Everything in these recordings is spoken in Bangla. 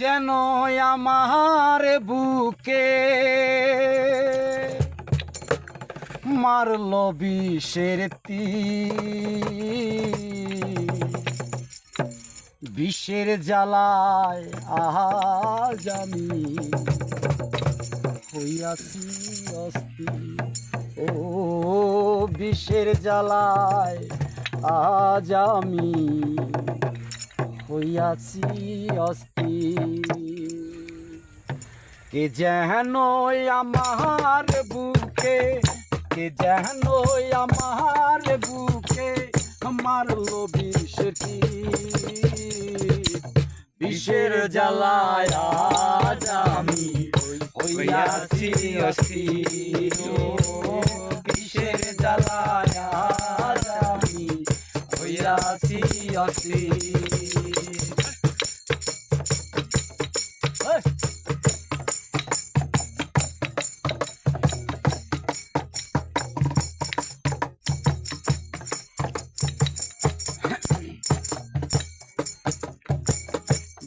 যেন আমার বুকে মারল বিষের তীর, বিষের জ্বালায় আজ আমি হইয়াছি অস্থির। ও বিষের জ্বালায় আজ আমি হইয়াছি অস্থির। কে যেন আমার বুকে, কে যেন আমার বুকে মারল বিষের তীর, বিষের জ্বালায় আজ আমি হইয়াছি অস্থির। বিষের জ্বালায় আজ আমি হইয়াছি অস্থির।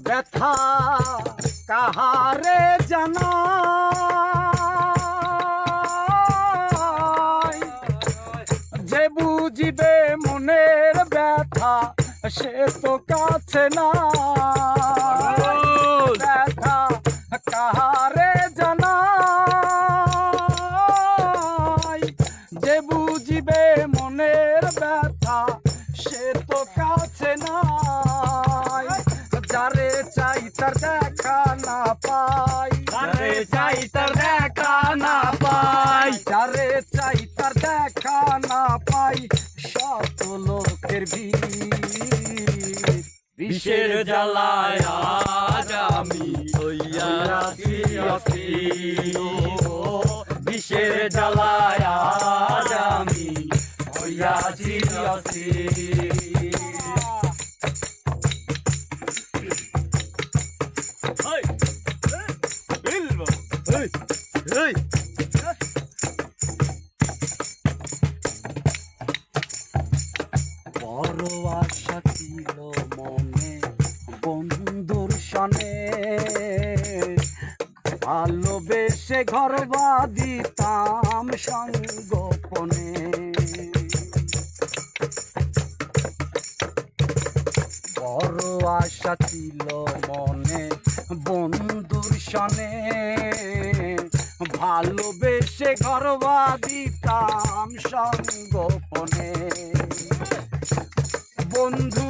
ব্যথা কাহারে জানাই, যে বুঝিবে মনের ব্যথা সে তো কাছে না। ব্যথা কাহারে জানাই, যে বুঝিবে মনের ব্যথা সে তো কাছে না। যারে চাই তার দেখা না পাই, যারে চাই তার দেখা না পাই, যারে চাই তার দেখা না পাই, শত লোকের ভিড়। বিষের জ্বালায় আজ আমি হইয়াছি অস্থির। বিষের জ্বালায় আজ আমি হইয়াছি অস্থির। বড় আশা ছিল মনে বন্ধুর সনে, ভালোবেসে ঘর বাঁধিতাম সঙ্গোপনে। বড় আশা ছিল মনে বন্ধুর সনে, ভালোবেসে ঘর বাঁধিতাম সঙ্গোপনে। বন্ধু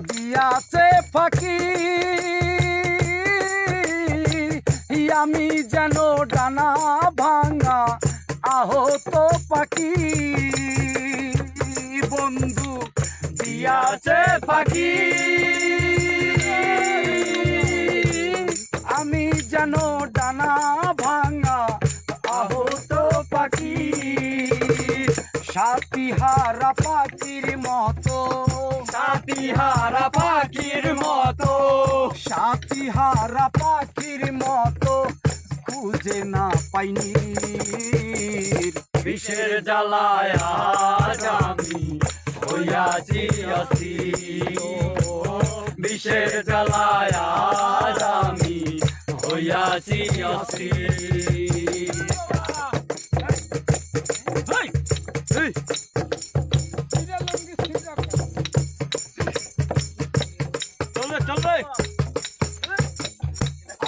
দিয়াছে ফাঁকি, আমি যেন ডানা ভাঙা আহত পাখি। বন্ধু দিয়াছে ফাঁকি, আমি যেন ডানা ভাঙা আহত পাখি। সাথীহারা পাখির মতো, সাথীহারা পাখির মতো, সাথীহারা পাখির মতো খুঁজে না পাইনি। বিষের জ্বালায় আজ আমি হইয়াছি অস্থির। বিষের জ্বালায় আজ আমি হইয়াছি অস্থির।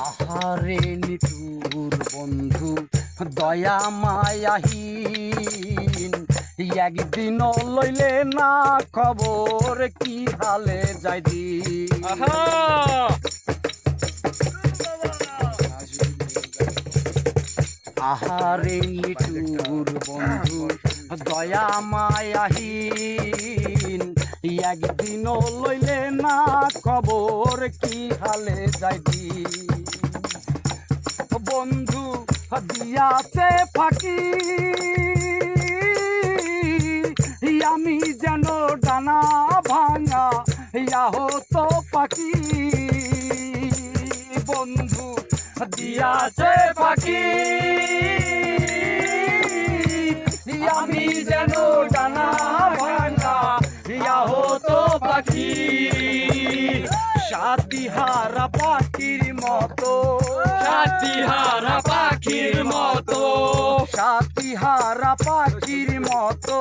আহারে নিঠুর বন্ধু দয়া মায়াহীন, একদিন লইলে না খবর কি হালে যাই দিন। আহারে নিঠুর বন্ধু দয়া মায়াহীন, একদিন লইলে না খবর কি হালে যাই দিন। বন্ধু দিয়াছে ফাঁকি, আমি যেন ডানা ভাঙা আহত পাখি। বন্ধু দিয়াছে ফাঁকি, আমি যেন ডানা ভাঙা আহত পাখি। সাতিহারা পাখির মতো সাতিহারা পাখির মতো সাতিহারা পাখির মতো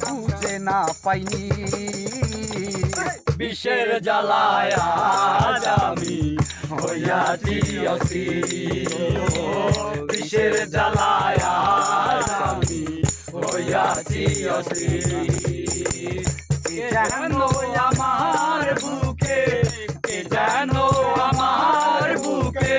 খুঁজে না পাইনি বিষের জ্বালায় আজ আমি হইয়াছি অস্থির বিষের জ্বালায় আজ আমি হইয়াছি অস্থির যেন আমার বুকে কে যেন আমার বুকে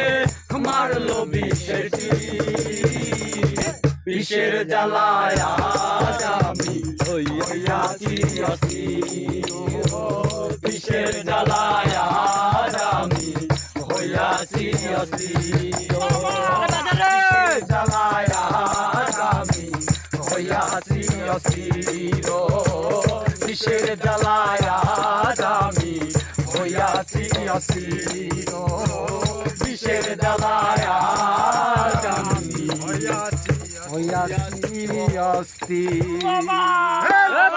মারলো বিষের তীর বিষের জ্বালায় আজ আমি হইয়াছি অস্থির বিষের জ্বালায় আজ আমি হইয়াছি অস্থির জ্বালায় আজ আমি হইয়াছি অস্থির বিষের জ্বালায় আজ আমি হইয়াছি অস্থির বিষের জ্বালায় আজ আমি হইয়াছি অস্থির